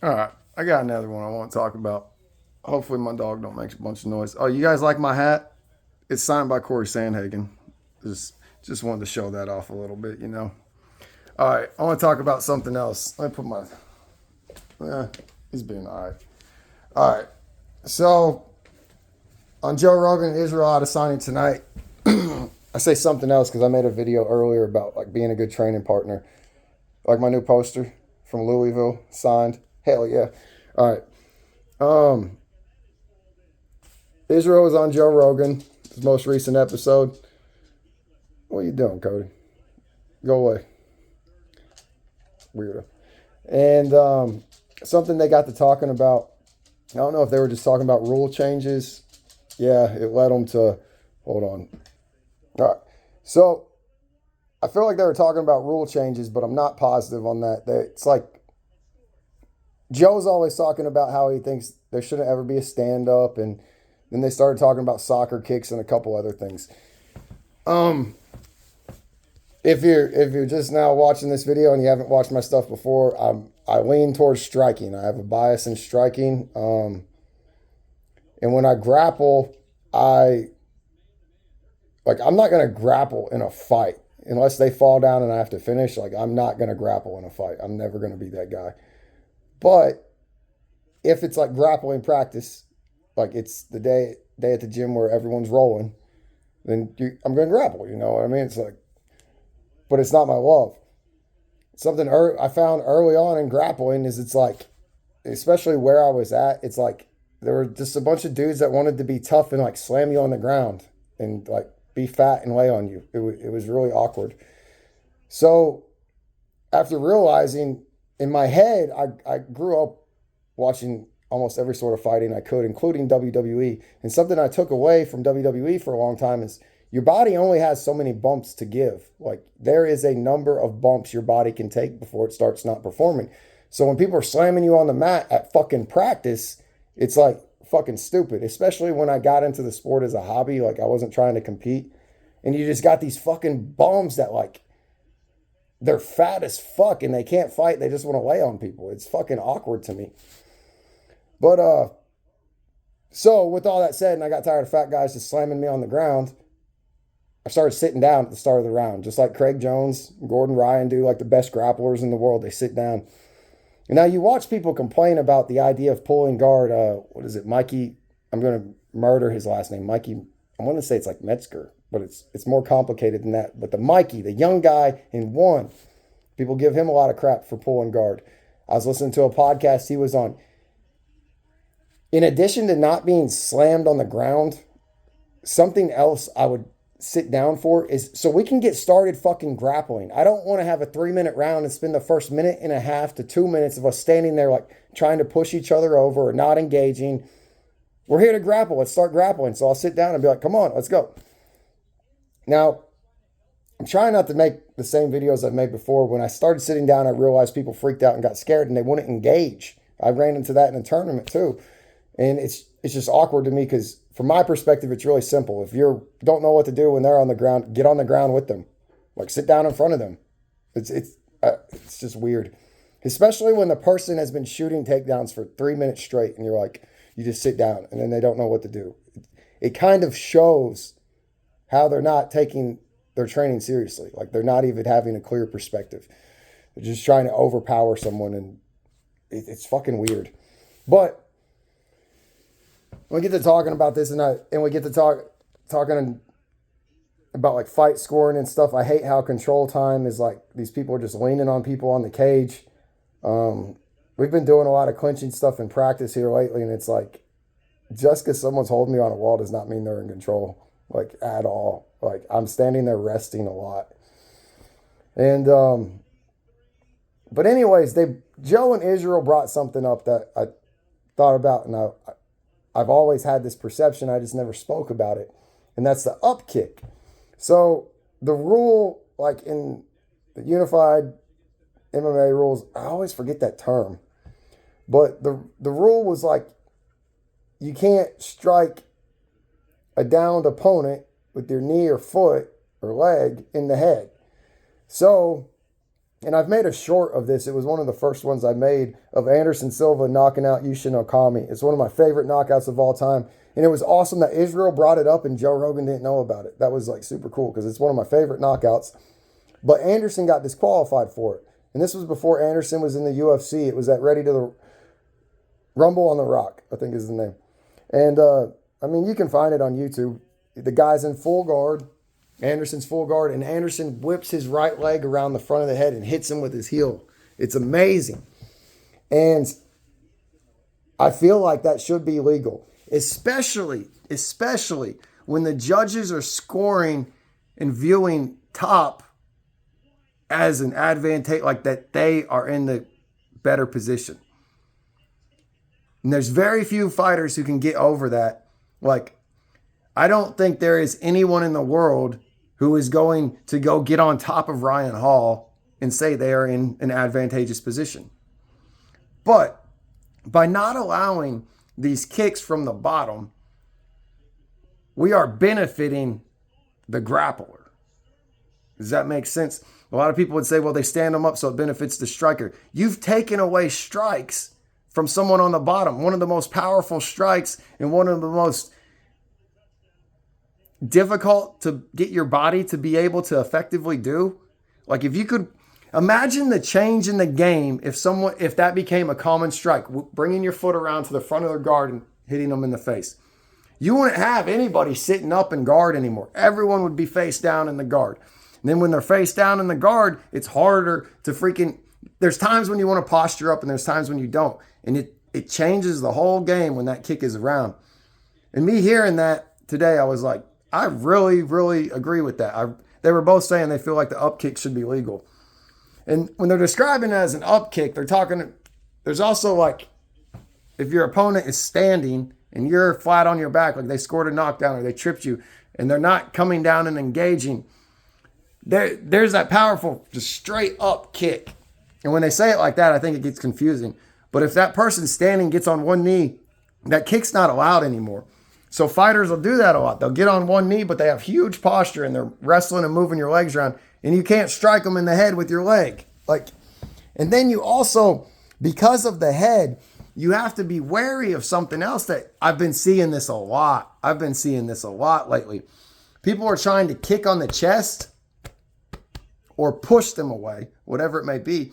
All right, I got another one I want to talk about. Hopefully, my dog don't make a bunch of noise. Oh, you guys like my hat? It's signed by Corey Sandhagen. Just, just wanted to show that off a little bit, you know. All right, I want to talk about something else. Let me put my. He's being all right. All right, so on Joe Rogan, Israel out of signing tonight. I say something else because I made a video earlier about like being a good training partner, like my new poster from Louisville signed. Hell yeah! All right. Um, Israel was on Joe Rogan, his most recent episode. What are you doing, Cody? Go away, weirdo. And something they got to talking about. I don't know if they were just talking about rule changes. Yeah, it led them to. Hold on. All right. So I feel like they were talking about rule changes, but I'm not positive on that. It's like Joe's always talking about how he thinks there shouldn't ever be a stand up, and then they started talking about soccer kicks and a couple other things. Um, if you're just now watching this video and you haven't watched my stuff before, I lean towards striking. I have a bias in striking. And when I grapple, I'm not gonna grapple in a fight unless they fall down and I have to finish. Like I'm not gonna grapple in a fight. I'm never gonna be that guy. But if it's like grappling practice, like it's the day at the gym where everyone's rolling, then I'm gonna grapple. You know what I mean? It's like, but it's not my love. Something I found early on in grappling is it's like, especially where I was at, it's like there were just a bunch of dudes that wanted to be tough and like slam you on the ground and like be fat and lay on you. It was really awkward. So after realizing in my head, I grew up watching almost every sort of fighting I could, including WWE. And something I took away from WWE for a long time is your body only has so many bumps to give. Like there is a number of bumps your body can take before it starts not performing. So when people are slamming you on the mat at fucking practice, it's like fucking stupid, especially when I got into the sport as a hobby. Like I wasn't trying to compete. And you just got these fucking bums that like they're fat as fuck and they can't fight. They just want to lay on people. It's fucking awkward to me. But so with all that said, and I got tired of fat guys just slamming me on the ground, I started sitting down at the start of the round, just like Craig Jones, Gordon Ryan do, like the best grapplers in the world. They sit down. And now you watch people complain about the idea of pulling guard. What is it, Mikey? I'm going to murder his last name, Mikey. I want to say it's like Metzger, but it's more complicated than that. But the Mikey, the young guy in one, people give him a lot of crap for pulling guard. I was listening to a podcast he was on. In addition to not being slammed on the ground, something else I would sit down for is so we can get started fucking grappling. I don't want to have a 3-minute round and spend the first minute and a half to 2 minutes of us standing there like trying to push each other over or not engaging. We're here to grapple. Let's start grappling. So I'll sit down and be like, come on, let's go. Now, I'm trying not to make the same videos I've made before. When I started sitting down, I realized people freaked out and got scared and they wouldn't engage. I ran into that in a tournament too. And it's just awkward to me because from my perspective, it's really simple. If you don't know what to do when they're on the ground, get on the ground with them. Like sit down in front of them. It's just weird. Especially when the person has been shooting takedowns for 3 minutes straight and you're like, you just sit down and then they don't know what to do. It kind of shows how they're not taking their training seriously. Like they're not even having a clear perspective. They're just trying to overpower someone and it's fucking weird. But we get to talking about this and we get to talking about like fight scoring and stuff. I hate how control time is like these people are just leaning on people on the cage. We've been doing a lot of clinching stuff in practice here lately, and it's like just because someone's holding me on a wall does not mean they're in control, like at all. Like I'm standing there resting a lot, and but anyways, Joe and Israel brought something up that I thought about, and I've always had this perception. I just never spoke about it, and that's the up kick. So the rule, like in the unified MMA rules, I always forget that term. But the rule was like you can't strike a downed opponent with your knee or foot or leg in the head. So And I've made a short of this. It was one of the first ones I made of Anderson Silva knocking out Yushin Okami. It's one of my favorite knockouts of all time. And it was awesome that Israel brought it up and Joe Rogan didn't know about it. That was like super cool because it's one of my favorite knockouts. But Anderson got disqualified for it. And this was before Anderson was in the UFC. It was at Ready to the Rumble on the Rock, I think is the name. And I mean, you can find it on YouTube. The guy's in full guard. Anderson's full guard, and Anderson whips his right leg around the front of the head and hits him with his heel. It's amazing. And I feel like that should be legal, especially when the judges are scoring and viewing top as an advantage, like that they are in the better position. And there's very few fighters who can get over that. Like, I don't think there is anyone in the world who is going to go get on top of Ryan Hall and say they are in an advantageous position. But by not allowing these kicks from the bottom, we are benefiting the grappler. Does that make sense? A lot of people would say, well, they stand them up so it benefits the striker. You've taken away strikes from someone on the bottom. One of the most powerful strikes and one of the most difficult to get your body to be able to effectively do. Like, if you could imagine the change in the game if that became a common strike, bringing your foot around to the front of their guard and hitting them in the face. You wouldn't have anybody sitting up in guard anymore. Everyone would be face down in the guard. And then when they're face down in the guard, it's harder to there's times when you want to posture up and there's times when you don't. And it changes the whole game when that kick is around. And me hearing that today, I was like, I really, really agree with that. They were both saying they feel like the up kick should be legal. And when they're describing it as an up kick, there's also like, if your opponent is standing and you're flat on your back, like they scored a knockdown or they tripped you and they're not coming down and engaging, there's that powerful, just straight up kick. And when they say it like that, I think it gets confusing. But if that person standing gets on one knee, that kick's not allowed anymore. So fighters will do that a lot. They'll get on one knee, but they have huge posture and they're wrestling and moving your legs around, and you can't strike them in the head with your leg. And then you also, because of the head, you have to be wary of something else that I've been seeing this a lot. I've been seeing this a lot lately. People are trying to kick on the chest or push them away, whatever it may be.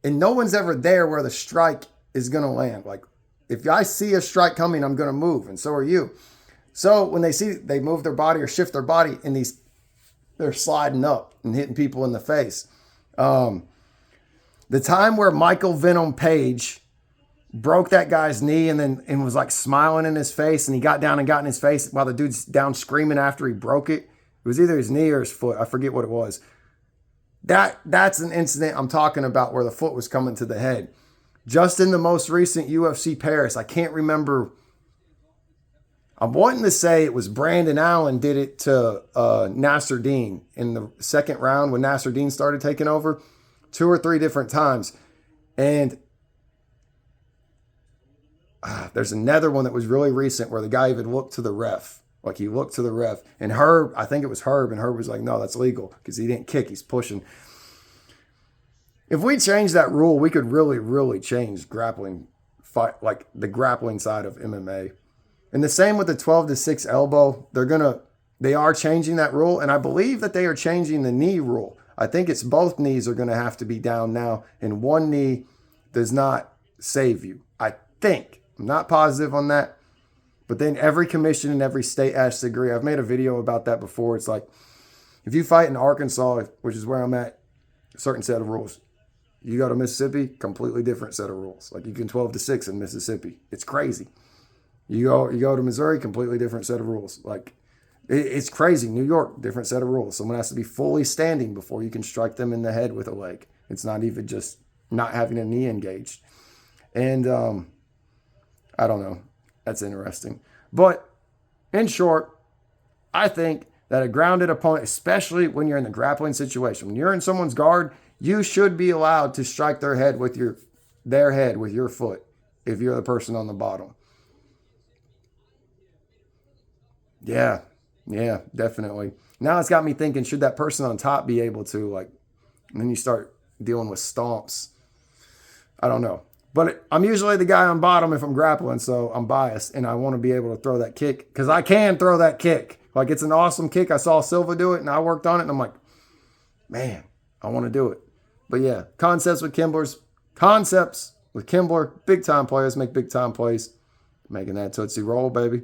And no one's ever there where the strike is going to land. Like, if I see a strike coming, I'm going to move, and so are you. So when they move their body or shift their body, and they're sliding up and hitting people in the face. The time where Michael Venom Page broke that guy's knee and was like smiling in his face, and he got down and got in his face while the dude's down screaming after he broke it. It was either his knee or his foot. I forget what it was. That's an incident I'm talking about where the foot was coming to the head. Just in the most recent UFC Paris, I can't remember. I'm wanting to say it was Brandon Allen did it to Nasser Dean in the second round when Nasser Dean started taking over 2 or 3 different times. And there's another one that was really recent where the guy even looked to the ref. Like, he looked to the ref. And Herb, I think it was Herb, and Herb was like, no, that's legal because he didn't kick, he's pushing. If we change that rule, we could really, really change grappling fight, like the grappling side of MMA. And the same with the 12-6 elbow. They are changing that rule, and I believe that they are changing the knee rule. I think it's both knees are going to have to be down now, and one knee does not save you. I think. I'm not positive on that. But then every commission in every state has to agree. I've made a video about that before. It's like, if you fight in Arkansas, which is where I'm at, a certain set of rules. You go to Mississippi, completely different set of rules. Like, you can 12-6 in Mississippi. It's crazy. You go to Missouri, completely different set of rules. Like, it's crazy. New York, different set of rules. Someone has to be fully standing before you can strike them in the head with a leg. It's not even just not having a knee engaged. And I don't know. That's interesting. But in short, I think that a grounded opponent, especially when you're in the grappling situation, when you're in someone's guard, you should be allowed to strike their head with your foot if you're the person on the bottom. Yeah, definitely. Now it's got me thinking, should that person on top be able to, like, And then you start dealing with stomps. I don't know. But I'm usually the guy on bottom if I'm grappling, so I'm biased, and I want to be able to throw that kick because I can throw that kick. Like, it's an awesome kick. I saw Silva do it, and I worked on it, and I'm like, man, I want to do it. But yeah, concepts with Kimbler, big time players make big time plays. Making that Tootsie Roll, baby.